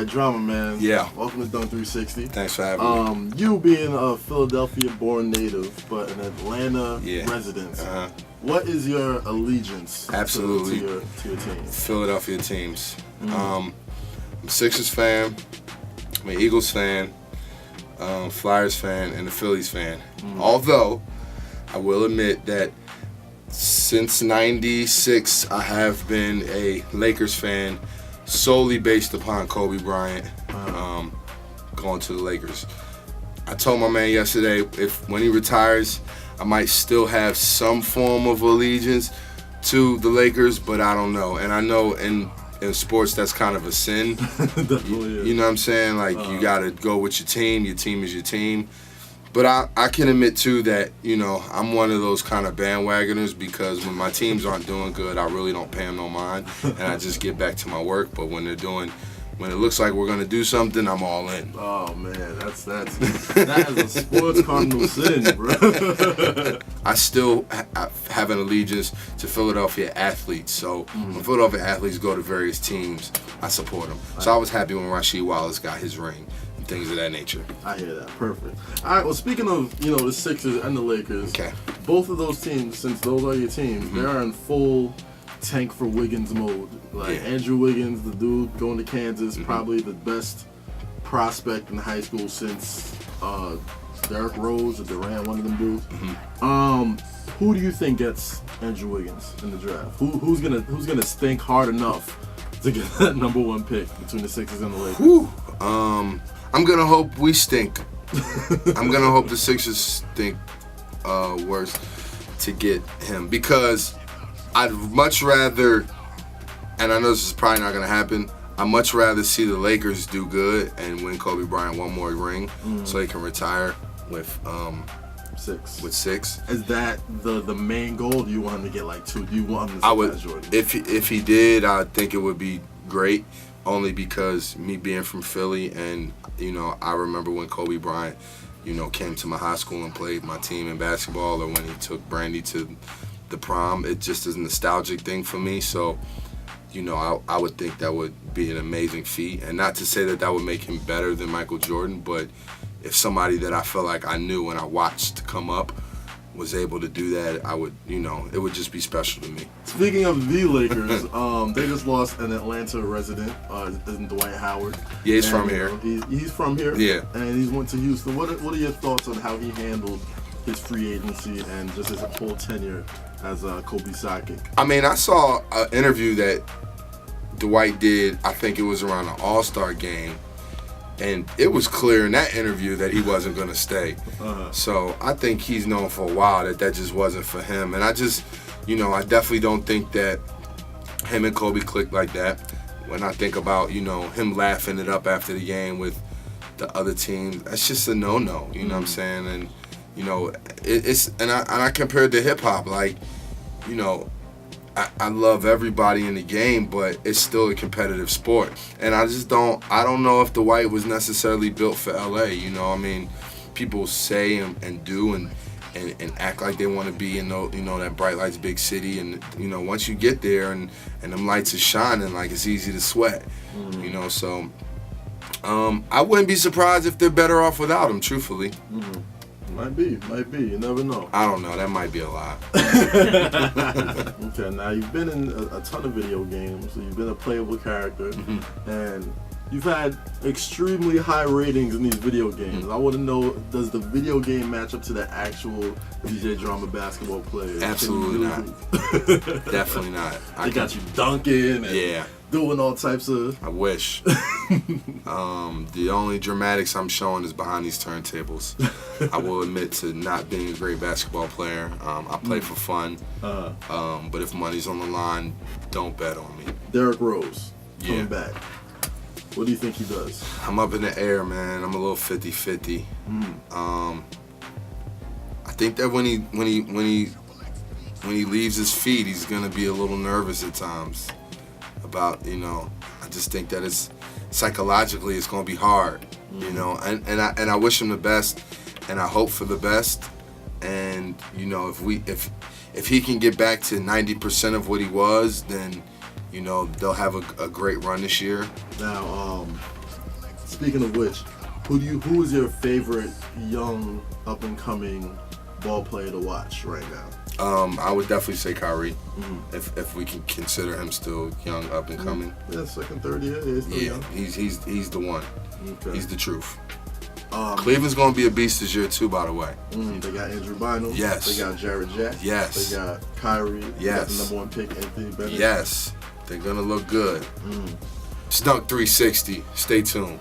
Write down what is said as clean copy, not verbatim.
right, Drama, man. Yeah. Welcome to Dunk 360. Thanks for having me. You being a Philadelphia-born native, but an Atlanta resident, what is your allegiance Absolutely. to your team? Philadelphia teams. I'm a Sixers fan, I'm an Eagles fan, Flyers fan, and a Phillies fan. Although, I will admit that since '96, I have been a Lakers fan solely based upon Kobe Bryant going to the Lakers. I told my man yesterday when he retires, I might still have some form of allegiance to the Lakers, but I don't know. And I know in sports that's kind of a sin. You know what I'm saying? Like, you got to go with your team is your team. But I can admit, too, that, you know, I'm one of those kind of bandwagoners because when my teams aren't doing good, I really don't pay them no mind, and I just get back to my work. But when it looks like we're going to do something, I'm all in. Oh, man, that is a sports cardinal sin, bro. I still have an allegiance to Philadelphia athletes. So when Philadelphia athletes go to various teams, I support them. So I was happy when Rasheed Wallace got his ring. Things of that nature. I hear that. Perfect. All right. Well, speaking of the Sixers and the Lakers, both of those teams, since those are your teams, they are in full tank for Wiggins mode. Like Andrew Wiggins, the dude going to Kansas, probably the best prospect in high school since Derrick Rose or Durant, one of them dudes. Who do you think gets Andrew Wiggins in the draft? Who's gonna stink hard enough to get that number one pick between the Sixers and the Lakers? I'm going to hope we stink. I'm going to hope the Sixers stink worse to get him because I'd much rather, and I know this is probably not going to happen, I'd much rather see the Lakers do good and win Kobe Bryant one more ring so he can retire with six. Is that the main goal? Do you want him to get like two? Do you want him to surpass Jordan? If he did, I think it would be great. Only because me being from Philly and, I remember when Kobe Bryant, came to my high school and played my team in basketball or when he took Brandy to the prom. It just is a nostalgic thing for me. So, I would think that would be an amazing feat. And not to say that would make him better than Michael Jordan, but if somebody that I felt like I knew and I watched come up was able to do that, I would, it would just be special to me. Speaking of the Lakers, they just lost an Atlanta resident, Dwight Howard. Yeah, he's from here. He's from here. Yeah. And he went to Houston. What are your thoughts on how he handled his free agency and just his whole tenure as Kobe's sidekick? I mean, I saw an interview that Dwight did, I think it was around the All-Star game, and it was clear in that interview that he wasn't going to stay. So I think he's known for a while that just wasn't for him. And I just, I definitely don't think that him and Kobe clicked like that. When I think about, him laughing it up after the game with the other team, that's just a no-no, you know what I'm saying? And, I compared to hip-hop, like, I love everybody in the game, but it's still a competitive sport. And I don't know if Dwight was necessarily built for LA. I mean, people say and do and act like they want to be in that bright lights big city. And, once you get there and them lights are shining, like it's easy to sweat, so I wouldn't be surprised if they're better off without him, truthfully. Might be. You never know. I don't know. That might be a lie. Okay, now you've been in a ton of video games, so you've been a playable character, and you've had extremely high ratings in these video games. I want to know, does the video game match up to the actual DJ Drama basketball players? Absolutely not. Definitely not. They got you dunking and doing all types of... I wish. The only dramatics I'm showing is behind these turntables. I will admit to not being a great basketball player. I play for fun. But if money's on the line, don't bet on me. Derrick Rose, coming back. What do you think he does? I'm up in the air, man. I'm a little 50-50. I think that when he leaves his feet, he's gonna be a little nervous at times. About, I just think that it's psychologically it's gonna be hard, and I wish him the best, and I hope for the best, and if he can get back to 90% of what he was, then they'll have a great run this year. Now, Speaking of which, who is your favorite young up and coming ball player to watch right now? I would definitely say Kyrie, if we can consider him still young, up and coming. Yeah, second, third year. He's the one. Okay. He's the truth. Cleveland's gonna be a beast this year too, by the way. They got Andrew Bynum. Yes. They got Jared Jack. Yes. They got Kyrie. Yes. They got the #1 pick, Anthony Bennett. Yes. They're gonna look good. Snug 360. Stay tuned.